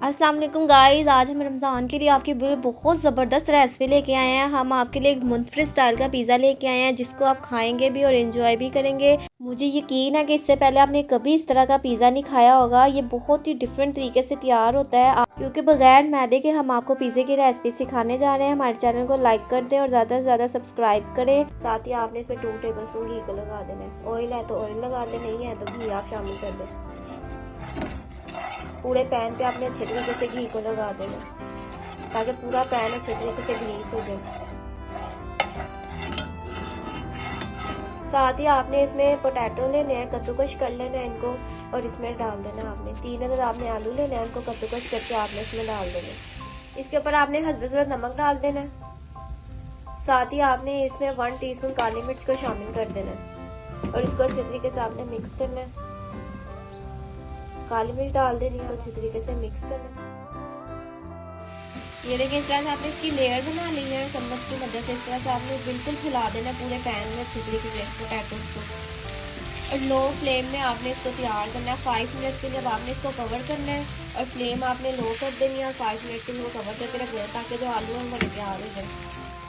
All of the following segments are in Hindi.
अस्सलाम वालेकुम गाइस, आज हम रमज़ान के लिए आपके लिए बहुत ज़बरदस्त रेसिपी लेके आए हैं। हम आपके लिए एक मुनफरिद स्टाइल का पिज़्ज़ा लेके आए हैं जिसको आप खाएंगे भी और एंजॉय भी करेंगे। मुझे यकीन है कि इससे पहले आपने कभी इस तरह का पिज़्ज़ा नहीं खाया होगा। ये बहुत ही डिफरेंट तरीके से तैयार होता है क्योंकि बगैर मैदे के हम आपको पिज़्ज़े की रेसिपी सिखाने जा रहे हैं। हमारे चैनल को लाइक कर दें और ज़्यादा से ज़्यादा सब्सक्राइब करें। साथ ही आपने इसमें 2 टेबलस्पून घी को लगा देना है। ऑयल है तो ऑयल लगा दें, नहीं है तो घी आप शामिल कर दें। पूरे पैन पे आपने अच्छे तरीके से घी को लगा देना ताकि पूरा पैन अच्छे तरीके से ग्रीस हो जाए। साथ ही आपने इसमें पोटैटो लेने हैं, कद्दूकश कर लेना है इनको और इसमें डाल देना। आपने 3 अदद आपने आलू लेने हैं, उनको कद्दूकश करके आपने इसमें डाल देना। इसके ऊपर आपने हस्बे ज़रूरत नमक डाल देना है। साथ ही आपने इसमें 1 टीस्पून काली मिर्च को शामिल कर देना है और इसको अच्छे तरीके से आपने मिक्स करना है। काली मिर्च डाल देनी है और अच्छी तरीके से मिक्स करना। ये देखिए, इस तरह से आपने इसकी लेयर बना ली है चम्मच की मदद से। इस तरह से आपने बिल्कुल फैला देना पूरे पैन में अच्छी तरीके से पोटैटोस को और लो फ्लेम में आपने इसको तैयार करना है। 5 मिनट के लिए अब आपने इसको कवर करना है और फ्लेम आपने लो कर देनी है और 5 मिनट के लिए कवर करके रख देना ताकि जो आलू है हमारे तैयार हो जाए।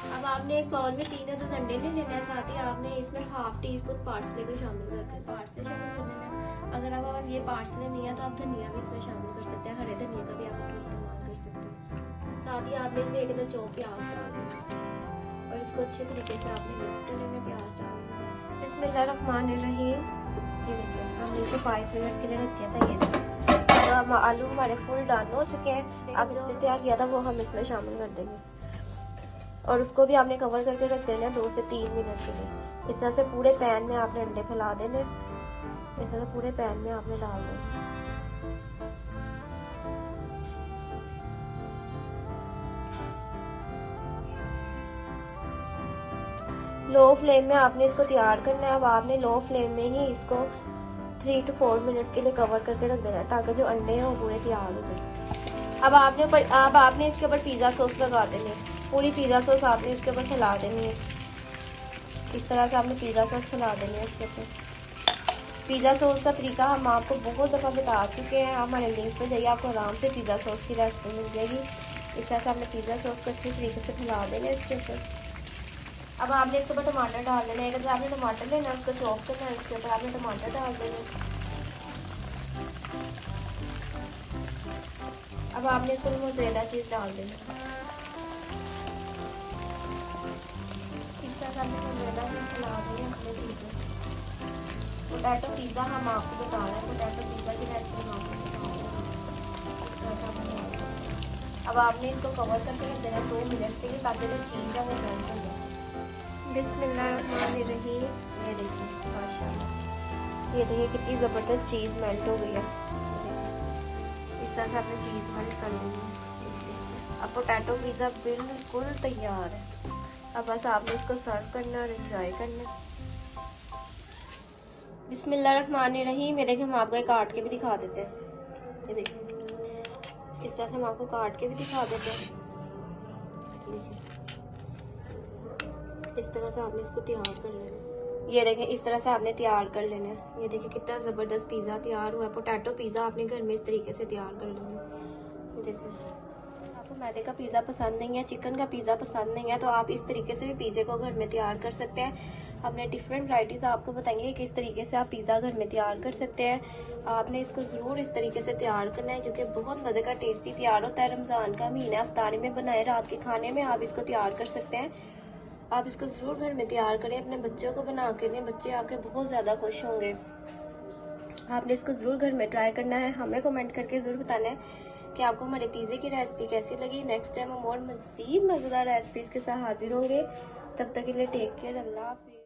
अब आपने एक बाउल में 3 अदद अंडे ले लेना है। साथ ही आपने इसमें हाफ टीस्पून पार्सले को शामिल कर देना, पार्सले शामिल कर देना है। अगर आप ये पार्सले नहीं है तो आप धनिया भी इसमें शामिल कर सकते हैं, हरे धनिया का भी आप इसमें इस्तेमाल कर सकते हैं। साथ ही आपने इसमें एक अदद चॉप प्याज डाल देना और इसको अच्छे तरीके से आपने मिक्स कर लेना। प्याज डाल देना। बिस्मिल्लाहिर्रहमानिर्रहीम। ये देखिए, हमने इसको 5 मिनट्स के लिए रख दिया था। ये तो आलू हमारे फुल डन हो चुके हैं। अब जो तैयार किया था वो हम इसमें शामिल कर देंगे और उसको भी आपने कवर करके रख देना 2 से 3 मिनट के लिए। इस तरह से पूरे पैन में आपने अंडे फैला देने, इस तरह से पूरे पैन में आपने डाल देना। लो फ्लेम में आपने इसको तैयार करना है। अब आपने लो फ्लेम में ही इसको 3 to 4 मिनट के लिए कवर करके रख देना है ताकि जो अंडे हैं वो पूरे तैयार हो जाए। अब आपने इसके ऊपर पिज़्ज़ा सॉस लगा देनी है। पूरी पिज़्ज़ा सॉस आपने इसके ऊपर फैला देनी है। इस तरह से आपने पिज़्ज़ा सॉस फैला देनी है इसके ऊपर। पिज़्ज़ा सॉस का तरीका हम आपको बहुत दफ़ा बता चुके हैं। आप हमारे लिंक पे जाइए, आपको आराम से पिज़्ज़ा सॉस की रेसिपी मिल जाएगी। इस तरह से आपने पिज़्ज़ा सॉस को अच्छे तरीके से फैला देना है इसके ऊपर। अब आपने इसके ऊपर टमाटर डाल देना है। अगर आपने टमाटर लेना है उसको चॉप करना है, इसके ऊपर आपने टमाटर डाल देना। अब आपने इसको मोज़रेला चीज़ डाल देना। इस तरह से आपने मोज़रेला चीज़ फैला देनी है अपने पिज़्ज़ा। पोटैटो पिज़्ज़ा हम आपको बता रहे हैं, पोटैटो पिज़्ज़ा की रेसिपी हम आपको सिखा रहे हैं। अब आपने इसको कवर करके रख देना 2 मिनट के लिए ताकि जो चीज़ है वो मेल्ट हो जाए। बिस्मिल्लाहिर्रहमानिर्रहीम। ये देखिए माशाल्लाह, ये देखिए कितनी ज़बरदस्त चीज़ मेल्ट हो गई है। इस तरह से आपने चीज़ मेल्ट कर ली है। अब पोटैटो पिज़्ज़ा बिल्कुल तैयार है। अब बस आपने इसको सर्व करना और एंजॉय करना। बिस्मिल्लाहिर्रहमानिर्रहीम। ये देखिए, हम आपको काट के भी दिखा देते हैं। ये देखिए, इस तरह से हम आपको काट के भी दिखा देते हैं। देखिए, इस तरह से आपने इसको तैयार कर लेना। ये देखें, इस तरह से आपने तैयार कर लेना है। ये देखिए कितना ज़बरदस्त पिज़्ज़ा तैयार हुआ है। पोटैटो पिज़्ज़ा आपने घर में इस तरीके से तैयार कर लेना है। ये देखें, आपको मैदे का पिज़्ज़ा पसंद नहीं है, चिकन का पिज़्ज़ा पसंद नहीं है, तो आप इस तरीके से भी पिज़्ज़े को घर में तैयार कर सकते हैं। हमने डिफरेंट वैराइटीज़ आपको बताएंगे किस तरीके से आप पिज़्ज़ा घर में तैयार कर सकते हैं। आपने इसको ज़रूर इस तरीके से तैयार करना है क्योंकि बहुत मज़े का टेस्टी तैयार होता है। रमज़ान का महीना, अफ्तारी में बनाए, रात के खाने में आप इसको तैयार कर सकते हैं। आप इसको ज़रूर घर में तैयार करें, अपने बच्चों को बना के दें, बच्चे आपके बहुत ज़्यादा खुश होंगे। आपने इसको ज़रूर घर में ट्राई करना है। हमें कमेंट करके ज़रूर बताना है कि आपको हमारे पिज़्ज़े की रेसिपी कैसी लगी। नेक्स्ट टाइम हम और मज़ीद मज़ेदार रेसिपीज़ के साथ हाजिर होंगे। तब तक के लिए टेक केयर, अल्लाह हाफ़िज़।